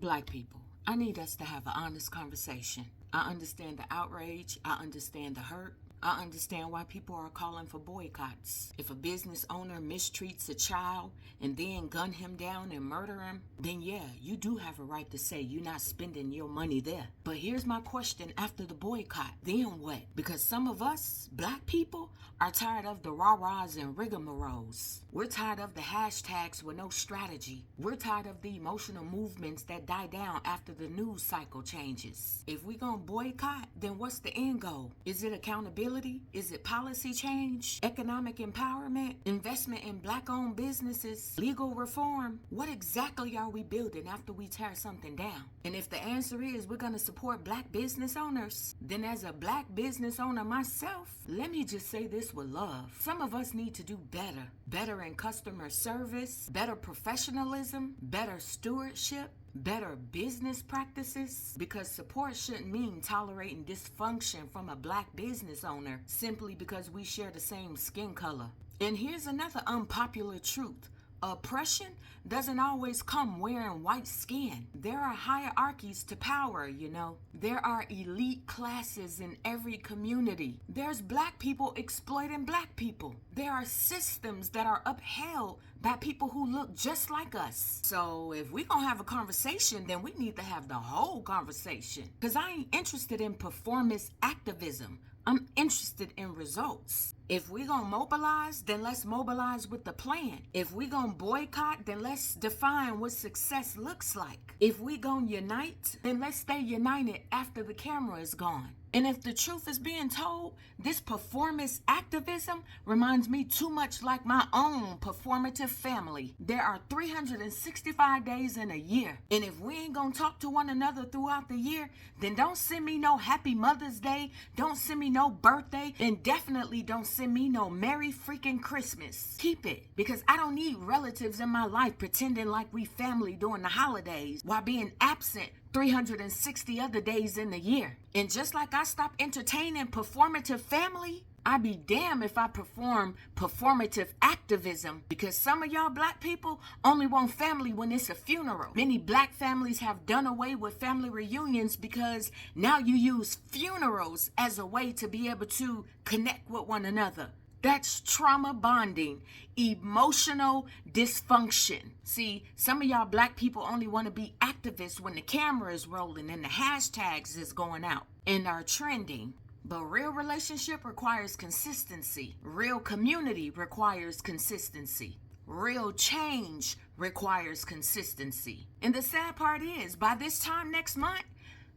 Black people, I need us to have an honest conversation. I understand the outrage. I understand the hurt. I understand why people are calling for boycotts. If a business owner mistreats a child and then gun him down and murder him, then yeah, you do have a right to say you're not spending your money there. But here's my question after the boycott. Then what? Because some of us, black people, are tired of the rah-rahs and rigmaroles. We're tired of the hashtags with no strategy. We're tired of the emotional movements that die down after the news cycle changes. If we gonna boycott, then what's the end goal? Is it accountability? Is it policy change? Economic empowerment? Investment in black-owned businesses? Legal reform? What exactly are we building after we tear something down? And if the answer is we're gonna support black business owners, then as a black business owner myself, let me just say this with love. Some of us need to do better. Better in customer service, better professionalism, better stewardship, better business practices, because support shouldn't mean tolerating dysfunction from a black business owner simply because we share the same skin color. And here's another unpopular truth. Oppression doesn't always come wearing white skin. There are hierarchies to power, you know. There are elite classes in every community. There's black people exploiting black people. There are systems that are upheld by people who look just like us. So if we gonna have a conversation, then we need to have the whole conversation. Because I ain't interested in performance activism. I'm interested in results. If we gonna mobilize, then let's mobilize with the plan. If we gonna boycott, then let's define what success looks like. If we gonna unite, then let's stay united after the camera is gone. And if the truth is being told, this performance activism reminds me too much like my own performative family. There are 365 days in a year. And if we ain't gonna talk to one another throughout the year, then don't send me no happy Mother's Day, don't send me no birthday, and definitely don't send me no Merry freaking Christmas. Keep it, because I don't need relatives in my life pretending like we family during the holidays while being absent 360 other days in the year. And just like I stopped entertaining performative family, I'd be damned if I perform performative activism, because some of y'all black people only want family when it's a funeral. Many black families have done away with family reunions because now you use funerals as a way to be able to connect with one another. That's trauma bonding, emotional dysfunction. See, some of y'all black people only want to be activists when the camera is rolling and the hashtags is going out and are trending. But real relationship requires consistency. Real community requires consistency. Real change requires consistency. And the sad part is, by this time next month,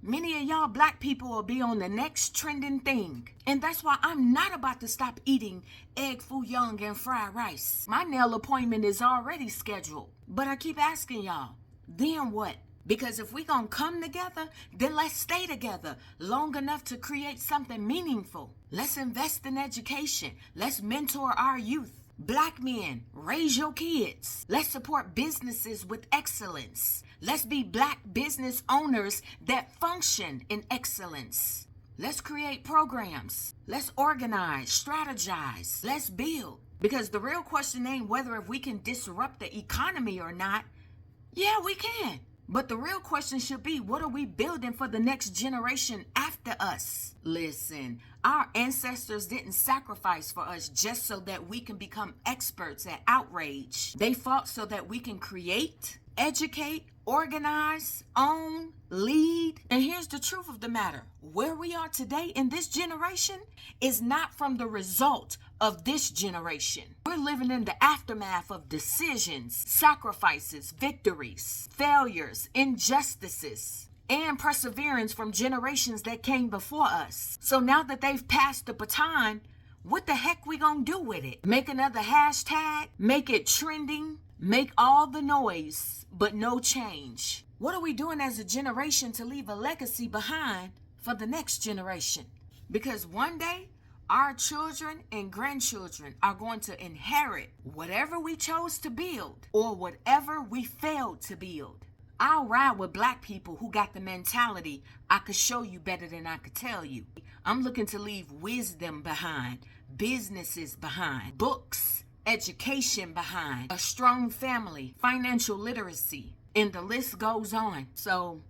many of y'all black people will be on the next trending thing. And that's why I'm not about to stop eating egg foo young and fried rice. My nail appointment is already scheduled. But I keep asking y'all, then what? Because if we gonna come together, then let's stay together long enough to create something meaningful. Let's invest in education. Let's mentor our youth. Black men, raise your kids. Let's support businesses with excellence. Let's be black business owners that function in excellence. Let's create programs. Let's organize, strategize. Let's build. Because the real question ain't whether if we can disrupt the economy or not. Yeah, we can. But the real question should be, what are we building for the next generation after us? Listen, our ancestors didn't sacrifice for us just so that we can become experts at outrage. They fought so that we can create, educate, organize, own, lead. And here's the truth of the matter. Where we are today in this generation is not from the result of this generation. We're living in the aftermath of decisions, sacrifices, victories, failures, injustices, and perseverance from generations that came before us. So now that they've passed the baton, what the heck we gonna do with it? Make another hashtag? Make it trending? Make all the noise, but no change? What are we doing as a generation to leave a legacy behind for the next generation? Because one day, our children and grandchildren are going to inherit whatever we chose to build or whatever we failed to build. I'll ride with black people who got the mentality, I could show you better than I could tell you. I'm looking to leave wisdom behind, businesses behind, books, education behind, a strong family, financial literacy, And the list goes on. So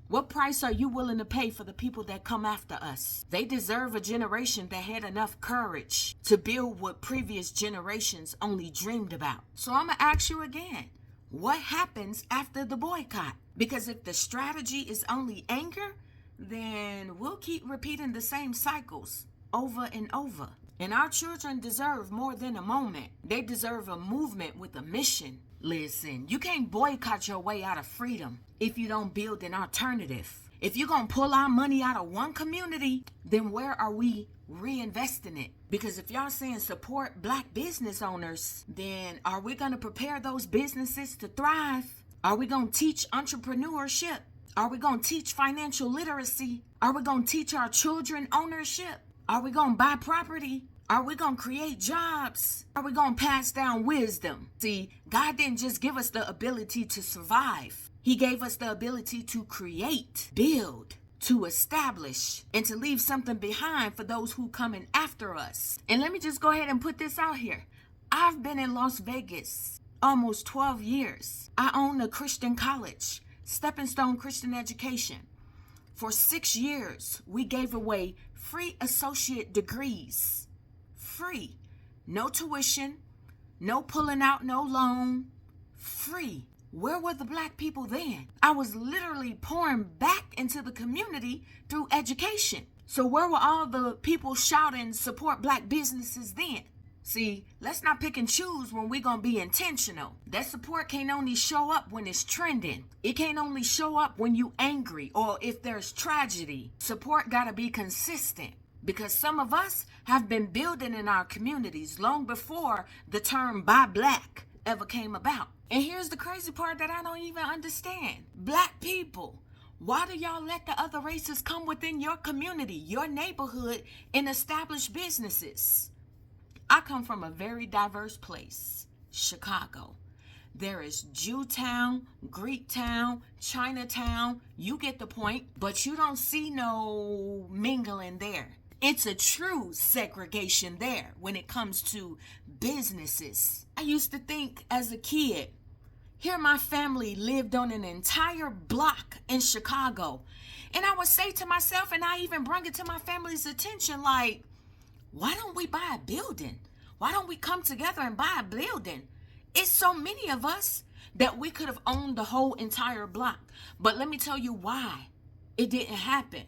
what price are you willing to pay for the people that come after us? They deserve a generation that had enough courage to build what previous generations only dreamed about. So I'm going to ask you again, what happens after the boycott? Because if the strategy is only anger, then we'll keep repeating the same cycles over and over. And our children deserve more than a moment. They deserve a movement with a mission. Listen, you can't boycott your way out of freedom if you don't build an alternative. If you're going to pull our money out of one community, then where are we reinvesting it? Because if y'all saying support Black business owners, then are we going to prepare those businesses to thrive? Are we going to teach entrepreneurship? Are we going to teach financial literacy? Are we going to teach our children ownership? Are we going to buy property? Are we going to create jobs? Are we going to pass down wisdom? See, God didn't just give us the ability to survive. He gave us the ability to create, build, to establish, and to leave something behind for those who come in after us. And let me just go ahead and put this out here. I've been in Las Vegas almost 12 years. I own a Christian college, Stepping Stone Christian Education. For 6 years, we gave away free associate degrees. Free. No tuition, no pulling out no loan. Free. Where were the Black people then? I was literally pouring back into the community through education. So where were all the people shouting support Black businesses then? See, let's not pick and choose when we're going to be intentional. That support can't only show up when it's trending. It can't only show up when you angry or if there's tragedy. Support got to be consistent. Because some of us have been building in our communities long before the term buy Black ever came about. And here's the crazy part that I don't even understand. Black people, why do y'all let the other races come within your community, your neighborhood, and establish businesses? I come from a very diverse place, Chicago. There is Jewtown, Greektown, Chinatown. You get the point, but you don't see no mingling there. It's a true segregation there when it comes to businesses. I used to think as a kid, here my family lived on an entire block in Chicago. And I would say to myself, and I even bring it to my family's attention, like, why don't we buy a building? Why don't we come together and buy a building? It's so many of us that we could have owned the whole entire block. But let me tell you why it didn't happen.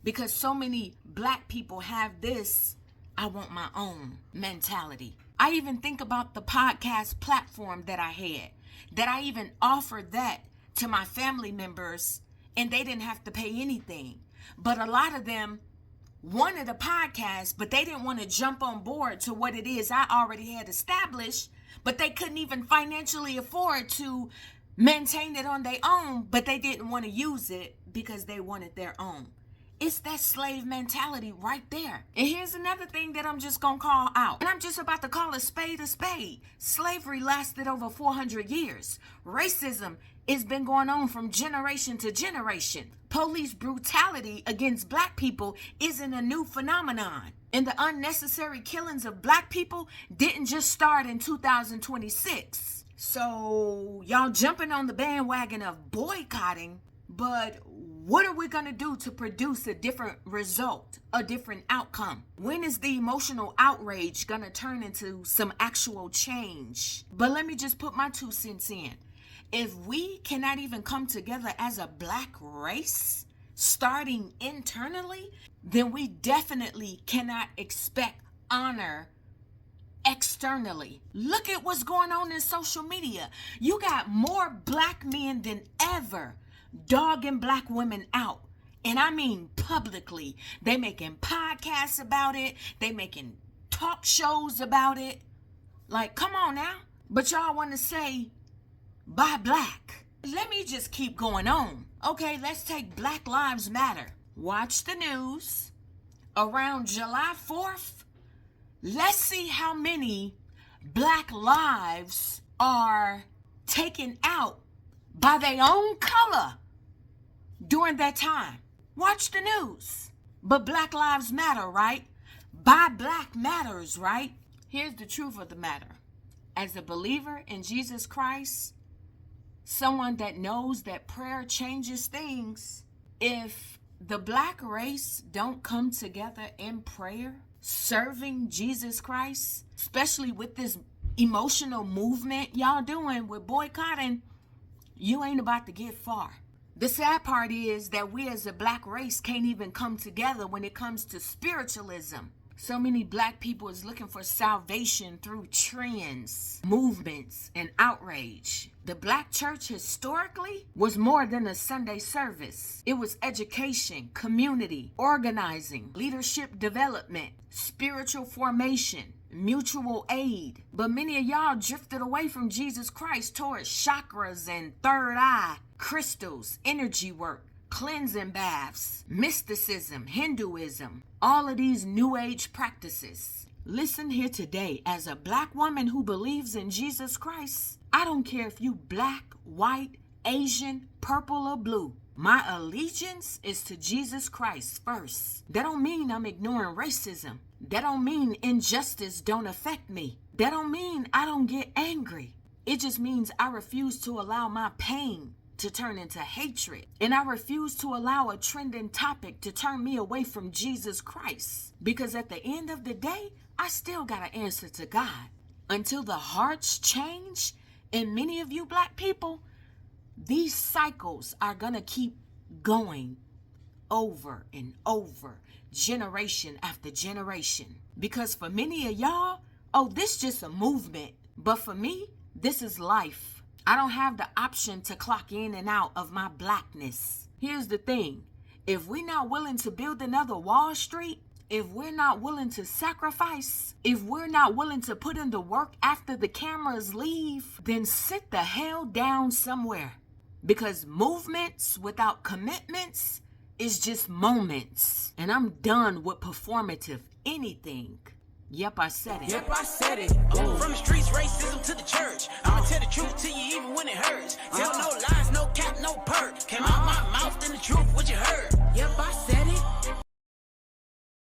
Because so many Black people have this, I want my own mentality. I even think about the podcast platform that I had, that I even offered that to my family members and they didn't have to pay anything. But a lot of them wanted a podcast, but they didn't want to jump on board to what it is I already had established, but they couldn't even financially afford to maintain it on their own, but they didn't want to use it because they wanted their own. It's that slave mentality right there. And here's another thing that I'm just going to call out. And I'm just about to call a spade a spade. Slavery lasted over 400 years. Racism has been going on from generation to generation. Police brutality against Black people isn't a new phenomenon. And the unnecessary killings of Black people didn't just start in 2026. So y'all jumping on the bandwagon of boycotting, but what are we going to do to produce a different result, a different outcome? When is the emotional outrage going to turn into some actual change? But let me just put my 2 cents in. If we cannot even come together as a Black race, starting internally, then we definitely cannot expect honor externally. Look at what's going on in social media. You got more Black men than ever dogging Black women out. And I mean publicly. They making podcasts about it. They making talk shows about it. Like, come on now. But y'all want to say, buy Black. Let me just keep going on. Okay, let's take Black Lives Matter. Watch the news. Around July 4th, let's see how many Black lives are taken out by their own color during that time. Watch the news. But Black Lives Matter, right? Buy Black matters, right? Here's the truth of the matter. As a believer in Jesus Christ, someone that knows that prayer changes things. If the black race don't come together in prayer, serving Jesus Christ, especially with this emotional movement y'all doing with boycotting, you ain't about to get far. The sad part is that we as a black race can't even come together when it comes to spiritualism. So many black people is looking for salvation through trends, movements, and outrage. The black church historically was more than a Sunday service. It was education, community, organizing, leadership development, spiritual formation, mutual aid. But many of y'all drifted away from Jesus Christ towards chakras and third eye, crystals, energy work, cleansing baths, mysticism, Hinduism, all of these new age practices. Listen here today, as a black woman who believes in Jesus Christ, I don't care if you black, white, Asian, purple, or blue. My allegiance is to Jesus Christ first. That don't mean I'm ignoring racism. That don't mean injustice don't affect me. That don't mean I don't get angry. It just means I refuse to allow my pain to turn into hatred. And I refuse to allow a trending topic to turn me away from Jesus Christ. Because at the end of the day, I still got to answer to God. Until the hearts change, and many of you black people, these cycles are going to keep going over and over, generation after generation. Because for many of y'all, oh, this just a movement. But for me, this is life. I don't have the option to clock in and out of my blackness. Here's the thing. If we're not willing to build another Wall Street, if we're not willing to sacrifice, if we're not willing to put in the work after the cameras leave, then sit the hell down somewhere. Because movements without commitments is just moments. And I'm done with performative anything. Yep, I said it. Yep, I said it. From the streets racing.